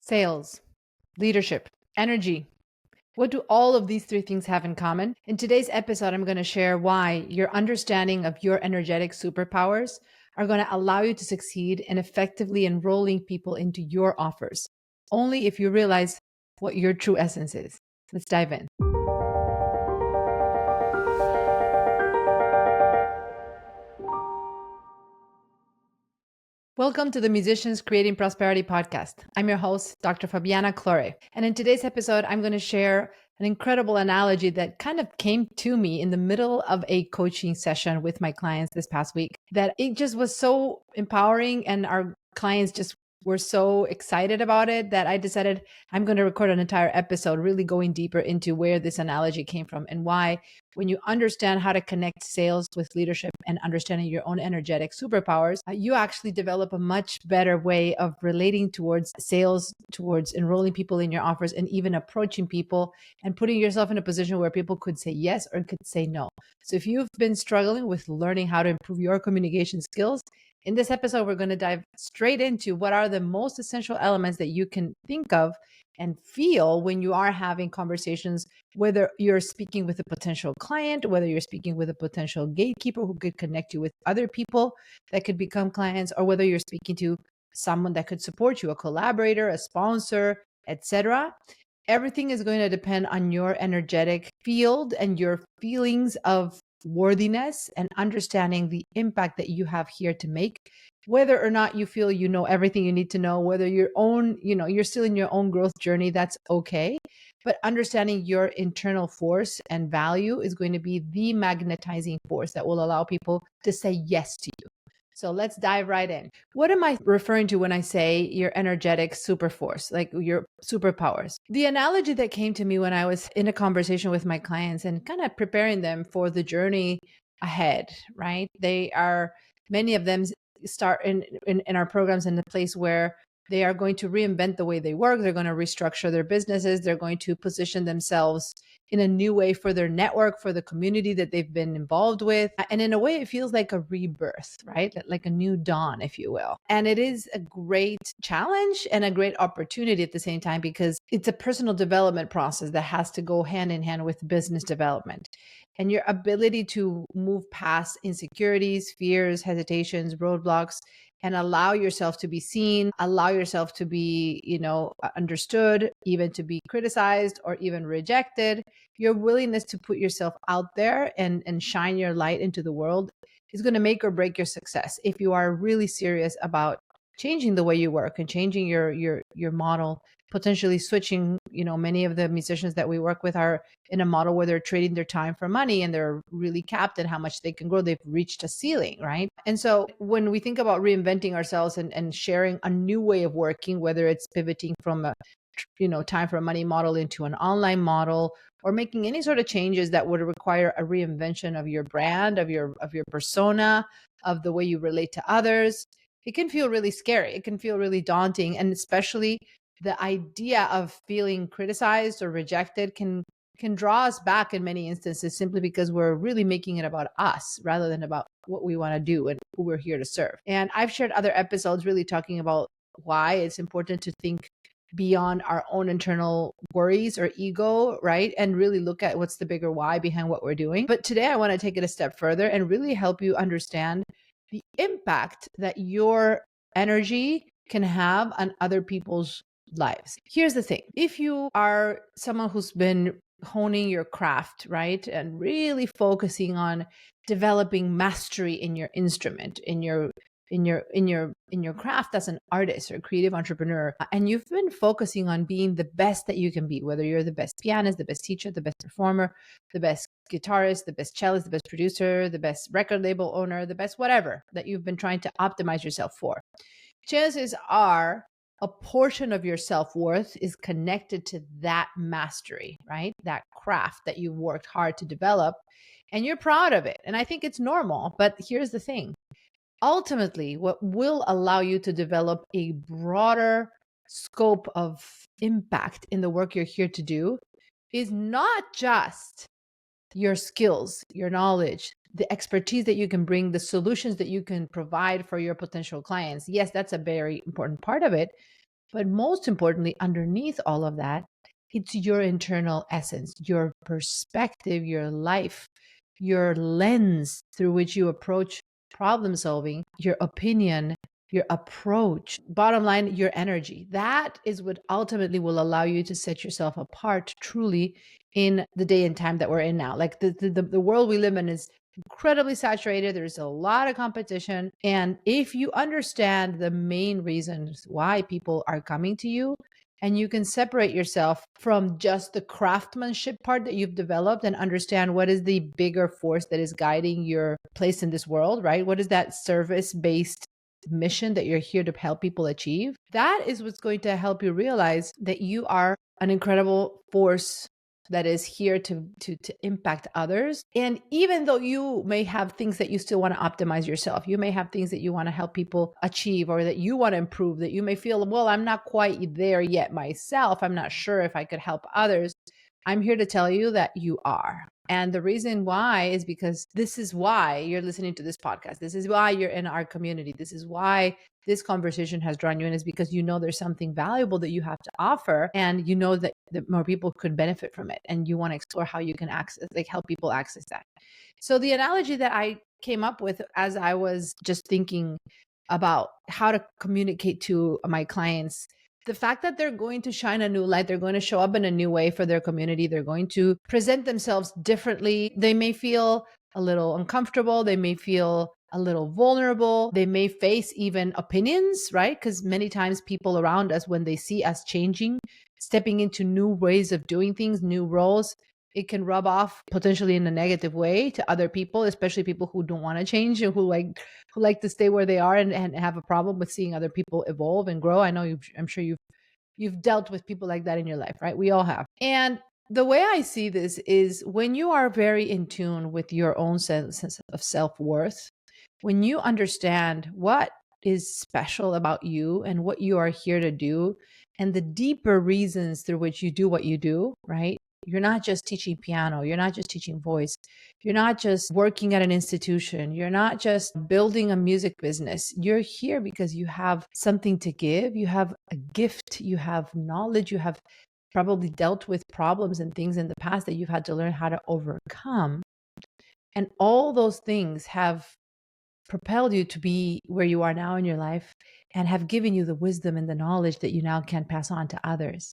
Sales, leadership, energy. What do all of these three things have in common? In today's episode, I'm going to share why your understanding of your energetic superpowers are going to allow you to succeed in effectively enrolling people into your offers, only if you realize what your true essence is. Let's dive in. Welcome to the Musicians Creating Prosperity podcast. I'm your host, Dr. Fabiana Claure. And in today's episode, I'm going to share an incredible analogy that kind of came to me in the middle of a coaching session with my clients this past week, that it just was so empowering, and our clients just were so excited about it that I decided I'm going to record an entire episode really going deeper into where this analogy came from and why, when you understand how to connect sales with leadership and understanding your own energetic superpowers, you actually develop a much better way of relating towards sales, towards enrolling people in your offers, and even approaching people and putting yourself in a position where people could say yes or could say no. So if you've been struggling with learning how to improve your communication skills, in this episode, we're going to dive straight into what are the most essential elements that you can think of and feel when you are having conversations, whether you're speaking with a potential client, whether you're speaking with a potential gatekeeper who could connect you with other people that could become clients, or whether you're speaking to someone that could support you, a collaborator, a sponsor, etc. Everything is going to depend on your energetic field and your feelings of worthiness and understanding the impact that you have here to make, whether or not you feel you know everything you need to know, whether you're still in your own growth journey, that's okay. But understanding your internal force and value is going to be the magnetizing force that will allow people to say yes to you. So let's dive right in. What am I referring to when I say your energetic super force, like your superpowers? The analogy that came to me when I was in a conversation with my clients and kind of preparing them for the journey ahead, right? Many of them start in our programs in the place where they are going to reinvent the way they work. They're going to restructure their businesses. They're going to position themselves in a new way for their network, for the community that they've been involved with. And in a way, it feels like a rebirth, right? Like a new dawn, if you will. And it is a great challenge and a great opportunity at the same time, because it's a personal development process that has to go hand in hand with business development. And your ability to move past insecurities, fears, hesitations, roadblocks, and allow yourself to be seen, allow yourself to be, understood, even to be criticized or even rejected. Your willingness to put yourself out there and shine your light into the world is going to make or break your success if you are really serious about changing the way you work and changing your model, potentially switching. Many of the musicians that we work with are in a model where they're trading their time for money, and they're really capped at how much they can grow. They've reached a ceiling, right? And so when we think about reinventing ourselves and sharing a new way of working, whether it's pivoting from a time for money model into an online model, or making any sort of changes that would require a reinvention of your brand, of your persona, of the way you relate to others, it can feel really scary. It can feel really daunting. And especially the idea of feeling criticized or rejected can draw us back in many instances, simply because we're really making it about us rather than about what we want to do and who we're here to serve. And I've shared other episodes really talking about why it's important to think beyond our own internal worries or ego, right? And really look at what's the bigger why behind what we're doing. But today I want to take it a step further and really help you understand the impact that your energy can have on other people's lives. Here's the thing. If you are someone who's been honing your craft, right, and really focusing on developing mastery in your instrument, in your craft as an artist or creative entrepreneur, and you've been focusing on being the best that you can be, whether you're the best pianist, the best teacher, the best performer, the best guitarist, the best cellist, the best producer, the best record label owner, the best whatever that you've been trying to optimize yourself for, chances are a portion of your self-worth is connected to that mastery, right? That craft that you've worked hard to develop, and you're proud of it. And I think it's normal. But here's the thing. Ultimately, what will allow you to develop a broader scope of impact in the work you're here to do is not just your skills, your knowledge, the expertise that you can bring, the solutions that you can provide for your potential clients. Yes, that's a very important part of it. But most importantly, underneath all of that, it's your internal essence, your perspective, your life, your lens through which you approach problem solving, your opinion, your approach. Bottom line, your energy. That is what ultimately will allow you to set yourself apart truly in the day and time that we're in now. Like the world we live in is incredibly saturated. There's a lot of competition. And if you understand the main reasons why people are coming to you, and you can separate yourself from just the craftsmanship part that you've developed and understand what is the bigger force that is guiding your place in this world, right? What is that service-based mission that you're here to help people achieve? That is what's going to help you realize that you are an incredible force that is here to impact others. And even though you may have things that you still want to optimize yourself, you may have things that you want to help people achieve or that you want to improve, that you may feel, well, I'm not quite there yet myself. I'm not sure if I could help others. I'm here to tell you that you are. And the reason why is because this is why you're listening to this podcast. This is why you're in our community. This is why this conversation has drawn you in, is because you know there's something valuable that you have to offer, and you know that more people could benefit from it, and you want to explore how you can access, like help people access that. So the analogy that I came up with as I was just thinking about how to communicate to my clients, the fact that they're going to shine a new light, they're going to show up in a new way for their community, they're going to present themselves differently. They may feel a little uncomfortable, they may feel a little vulnerable, they may face even opinions, right? Because many times people around us, when they see us changing, stepping into new ways of doing things, new roles, it can rub off potentially in a negative way to other people, especially people who don't want to change and who like to stay where they are and have a problem with seeing other people evolve and grow. I know I'm sure you've dealt with people like that in your life, right? We all have. And the way I see this is when you are very in tune with your own sense of self-worth, when you understand what is special about you and what you are here to do, and the deeper reasons through which you do what you do, right? You're not just teaching piano, you're not just teaching voice, you're not just working at an institution, you're not just building a music business. You're here because you have something to give, you have a gift, you have knowledge, you have probably dealt with problems and things in the past that you've had to learn how to overcome. And all those things have propelled you to be where you are now in your life and have given you the wisdom and the knowledge that you now can pass on to others.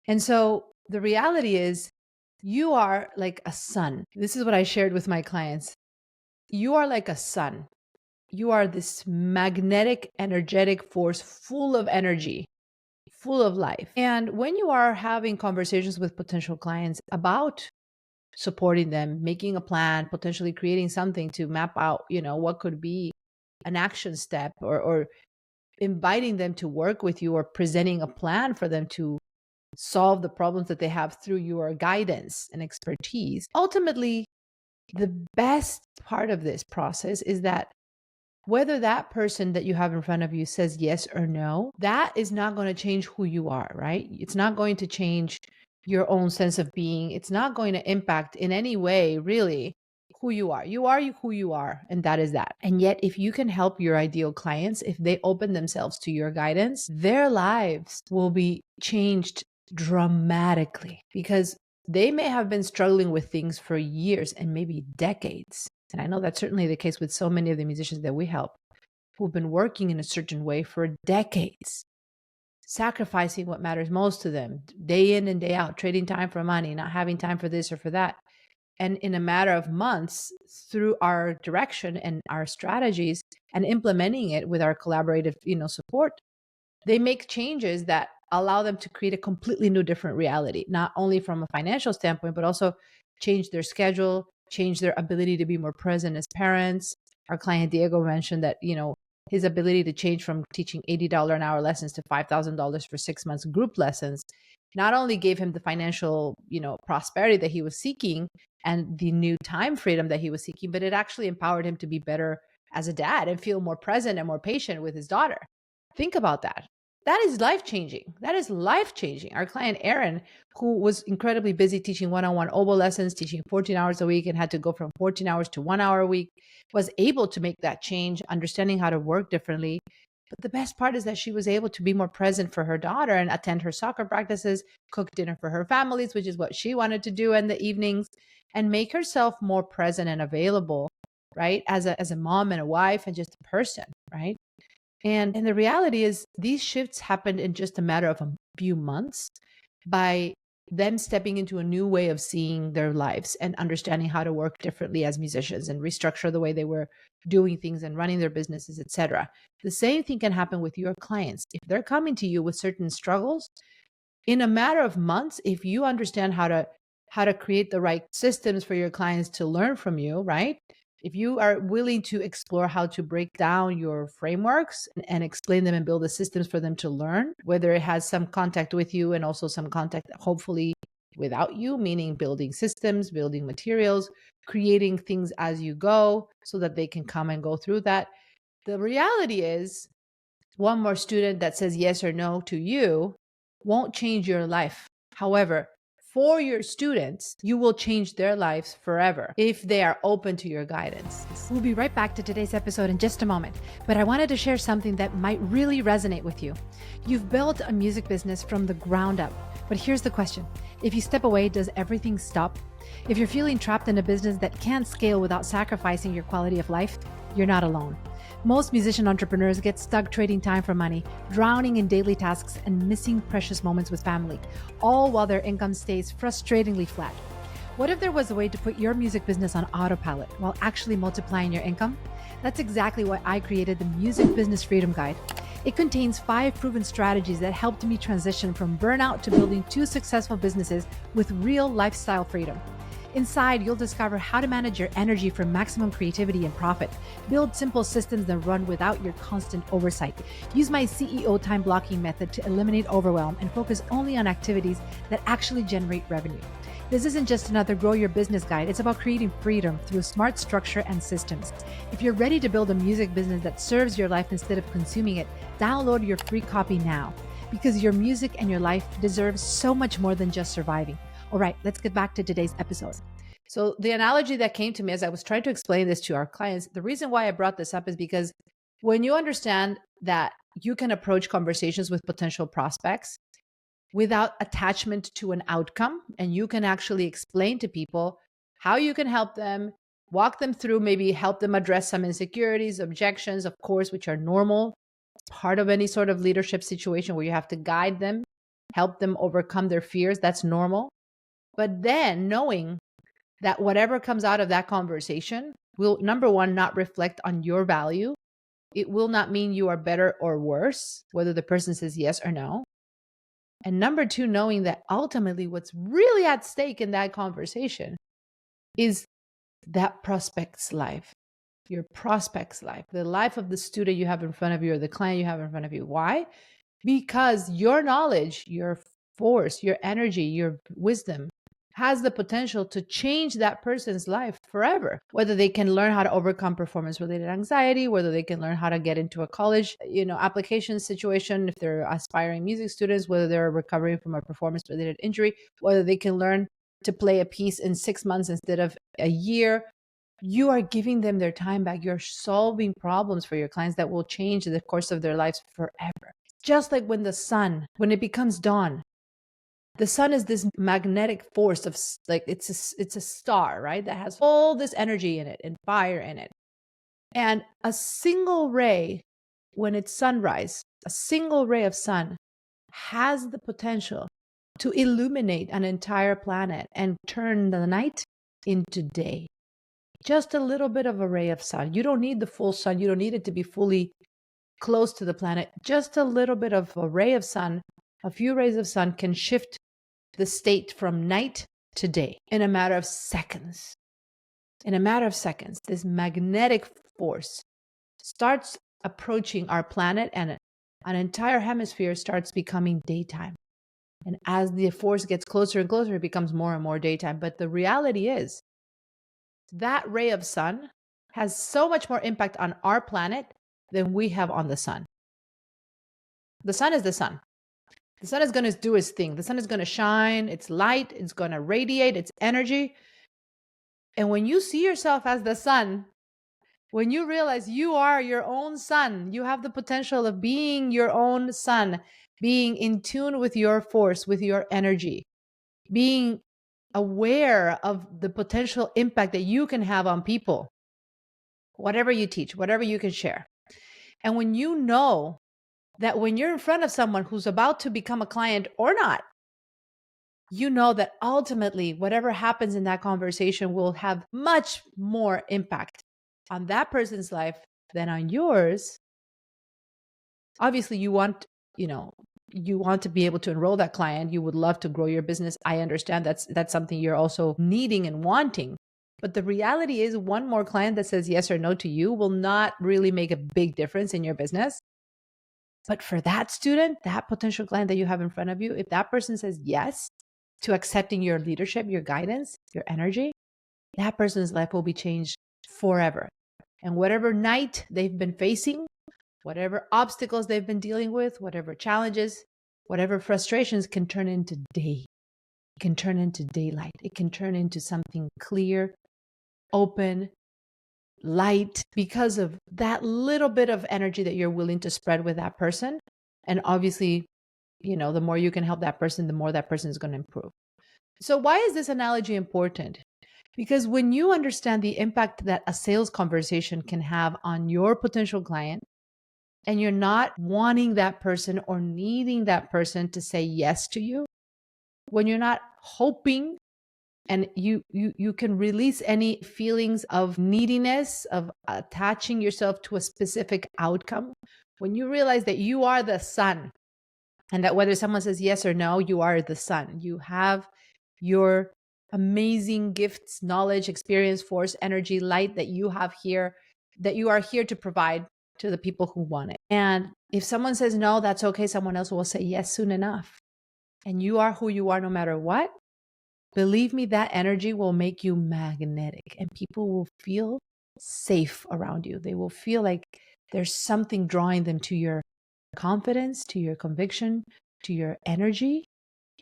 And so the reality is you are like a sun. This is what I shared with my clients. You are like a sun. You are this magnetic, energetic force full of energy, full of life. And when you are having conversations with potential clients about supporting them, making a plan, potentially creating something to map out, what could be an action step, or inviting them to work with you, or presenting a plan for them to solve the problems that they have through your guidance and expertise. Ultimately, the best part of this process is that whether that person that you have in front of you says yes or no, that is not going to change who you are, right? It's not going to change your own sense of being. It's not going to impact in any way, really, who you are. You are who you are, and that is that. And yet, if you can help your ideal clients, if they open themselves to your guidance, their lives will be changed dramatically, because they may have been struggling with things for years and maybe decades. And I know that's certainly the case with so many of the musicians that we help, who've been working in a certain way for decades, sacrificing what matters most to them, day in and day out, trading time for money, not having time for this or for that. And in a matter of months, through our direction and our strategies and implementing it with our collaborative, support, they make changes that allow them to create a completely new, different reality, not only from a financial standpoint, but also change their schedule, change their ability to be more present as parents. Our client Diego mentioned that, his ability to change from teaching $80 an hour lessons to $5,000 for 6 months group lessons not only gave him the financial, prosperity that he was seeking and the new time freedom that he was seeking, but it actually empowered him to be better as a dad and feel more present and more patient with his daughter. Think about that. That is life-changing. That is life-changing. Our client, Aaron, who was incredibly busy teaching one-on-one oboe lessons, teaching 14 hours a week and had to go from 14 hours to 1 hour a week, was able to make that change, understanding how to work differently, But the best part is that she was able to be more present for her daughter and attend her soccer practices, cook dinner for her families, which is what she wanted to do in the evenings, and make herself more present and available, right? As a mom and a wife and just a person, right? And the reality is these shifts happened in just a matter of a few months by them stepping into a new way of seeing their lives and understanding how to work differently as musicians and restructure the way they were doing things and running their businesses, etc. The same thing can happen with your clients. If they're coming to you with certain struggles, in a matter of months, if you understand how to create the right systems for your clients to learn from you, right? If you are willing to explore how to break down your frameworks and explain them and build the systems for them to learn, whether it has some contact with you and also some contact, hopefully, without you, meaning building systems, building materials, creating things as you go so that they can come and go through that. The reality is, one more student that says yes or no to you won't change your life. However, for your students, you will change their lives forever if they are open to your guidance. We'll be right back to today's episode in just a moment, but I wanted to share something that might really resonate with you. You've built a music business from the ground up, but here's the question. If you step away, does everything stop? If you're feeling trapped in a business that can't scale without sacrificing your quality of life, you're not alone. Most musician entrepreneurs get stuck trading time for money, drowning in daily tasks, and missing precious moments with family, all while their income stays frustratingly flat. What if there was a way to put your music business on autopilot while actually multiplying your income? That's exactly why I created the Music Business Freedom Guide. It contains 5 proven strategies that helped me transition from burnout to building 2 successful businesses with real lifestyle freedom. Inside, you'll discover how to manage your energy for maximum creativity and profit, build simple systems that run without your constant oversight, use my CEO time blocking method to eliminate overwhelm and focus only on activities that actually generate revenue. This isn't just another grow your business guide. It's about creating freedom through smart structure and systems. If you're ready to build a music business that serves your life instead of consuming it, download your free copy now, because your music and your life deserve so much more than just surviving. All right, let's get back to today's episode. So the analogy that came to me as I was trying to explain this to our clients, the reason why I brought this up is because when you understand that you can approach conversations with potential prospects without attachment to an outcome, and you can actually explain to people how you can help them, walk them through, maybe help them address some insecurities, objections, of course, which are normal, part of any sort of leadership situation where you have to guide them, help them overcome their fears. That's normal. But then knowing that whatever comes out of that conversation will, number one, not reflect on your value. It will not mean you are better or worse, whether the person says yes or no. And number two, knowing that ultimately what's really at stake in that conversation is that prospect's life, your prospect's life, the life of the student you have in front of you or the client you have in front of you. Why? Because your knowledge, your force, your energy, your wisdom has the potential to change that person's life forever. Whether they can learn how to overcome performance-related anxiety, whether they can learn how to get into a college, application situation if they're aspiring music students, whether they're recovering from a performance-related injury, whether they can learn to play a piece in 6 months instead of a year. You are giving them their time back. You're solving problems for your clients that will change the course of their lives forever. Just like when it becomes dawn, the sun is this magnetic force of it's a star, right? That has all this energy in it and fire in it. And a single ray, when it's sunrise, a single ray of sun has the potential to illuminate an entire planet and turn the night into day. Just a little bit of a ray of sun. You don't need the full sun. You don't need it to be fully close to the planet. Just a little bit of a ray of sun, a few rays of sun can shift the state from night to day in a matter of seconds. In a matter of seconds, this magnetic force starts approaching our planet and an entire hemisphere starts becoming daytime. And as the force gets closer and closer, it becomes more and more daytime. But the reality is that ray of sun has so much more impact on our planet than we have on the sun. The sun is the sun. The sun is going to do its thing. The sun is going to shine. It's light. It's going to radiate its energy. And when you see yourself as the sun, When you realize you are your own sun, you have the potential of being your own sun, being in tune with your force, with your energy, being aware of the potential impact that you can have on people, whatever you teach, whatever you can share. And when you know that when you're in front of someone who's about to become a client or not, you know that ultimately whatever happens in that conversation will have much more impact on that person's life than on yours. Obviously, you know, you want to be able to enroll that client. You would love to grow your business. I understand that's something you're also needing and wanting. But the reality is one more client that says yes or no to you will not really make a big difference in your business. But for that student, that potential client that you have in front of you, if that person says yes to accepting your leadership, your guidance, your energy, that person's life will be changed forever. And whatever night they've been facing, whatever obstacles they've been dealing with, whatever challenges, whatever frustrations can turn into day. It can turn into daylight. It can turn into something clear, open, light, because of that little bit of energy that you're willing to spread with that person. And obviously, the more you can help that person, the more that person is going to improve. So why is this analogy important? Because when you understand the impact that a sales conversation can have on your potential client, and you're not wanting that person or needing that person to say yes to you, when you're not hoping, and you can release any feelings of neediness, of attaching yourself to a specific outcome, when you realize that you are the sun, and that whether someone says yes or no, you are the sun. You have your amazing gifts, knowledge, experience, force, energy, light that you have here, that you are here to provide to the people who want it. And if someone says no, that's okay. Someone else will say yes soon enough. And you are who you are no matter what. Believe me, that energy will make you magnetic, and people will feel safe around you. They will feel like there's something drawing them to your confidence, to your conviction, to your energy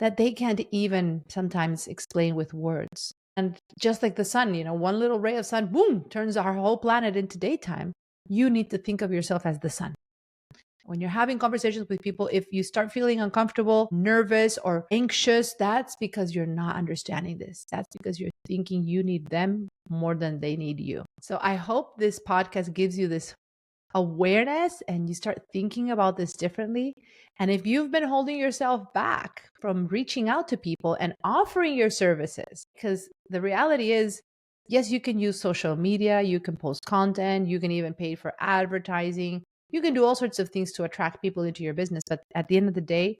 that they can't even sometimes explain with words. And just like the sun, one little ray of sun, boom, turns our whole planet into daytime. You need to think of yourself as the sun. When you're having conversations with people, if you start feeling uncomfortable, nervous, or anxious, that's because you're not understanding this. That's because you're thinking you need them more than they need you. So I hope this podcast gives you this awareness and you start thinking about this differently. And if you've been holding yourself back from reaching out to people and offering your services, because the reality is, yes, you can use social media, you can post content, you can even pay for advertising, you can do all sorts of things to attract people into your business. But at the end of the day,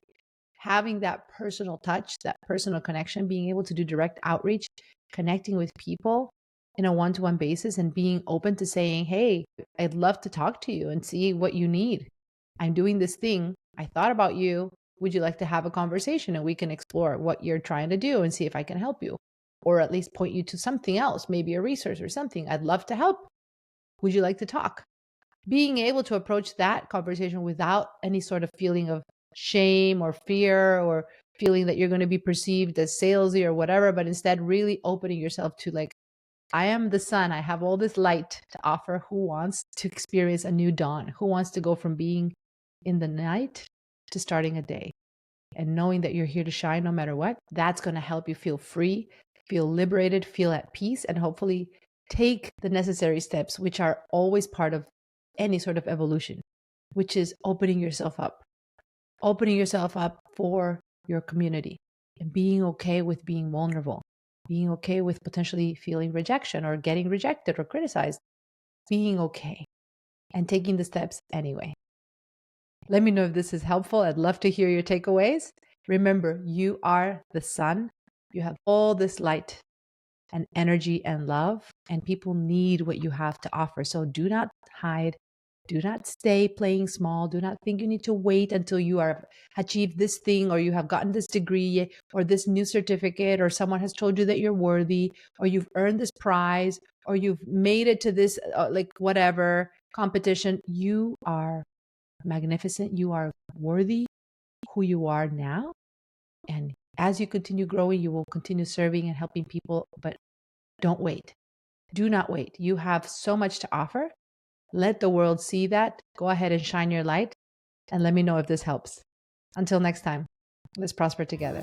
having that personal touch, that personal connection, being able to do direct outreach, connecting with people in a one-to-one basis, and being open to saying, hey, I'd love to talk to you and see what you need. I'm doing this thing. I thought about you. Would you like to have a conversation and we can explore what you're trying to do and see if I can help you, or at least point you to something else, maybe a resource or something. I'd love to help. Would you like to talk? Being able to approach that conversation without any sort of feeling of shame or fear, or feeling that you're going to be perceived as salesy or whatever, but instead really opening yourself to, like, I am the sun. I have all this light to offer. Who wants to experience a new dawn? Who wants to go from being in the night to starting a day? And knowing that you're here to shine no matter what, that's going to help you feel free, feel liberated, feel at peace, and hopefully take the necessary steps, which are always part of any sort of evolution, which is opening yourself up for your community, and being okay with being vulnerable, being okay with potentially feeling rejection or getting rejected or criticized, being okay and taking the steps anyway. Let me know if this is helpful. I'd love to hear your takeaways. Remember, you are the sun. You have all this light and energy and love, and people need what you have to offer. So do not hide. Do not stay playing small. Do not think you need to wait until you are achieved this thing, or you have gotten this degree, or this new certificate, or someone has told you that you're worthy, or you've earned this prize, or you've made it to this whatever competition. You are magnificent. You are worthy who you are now. And as you continue growing, you will continue serving and helping people, but don't wait. Do not wait. You have so much to offer. Let the world see that. Go ahead and shine your light and let me know if this helps. Until next time, let's prosper together.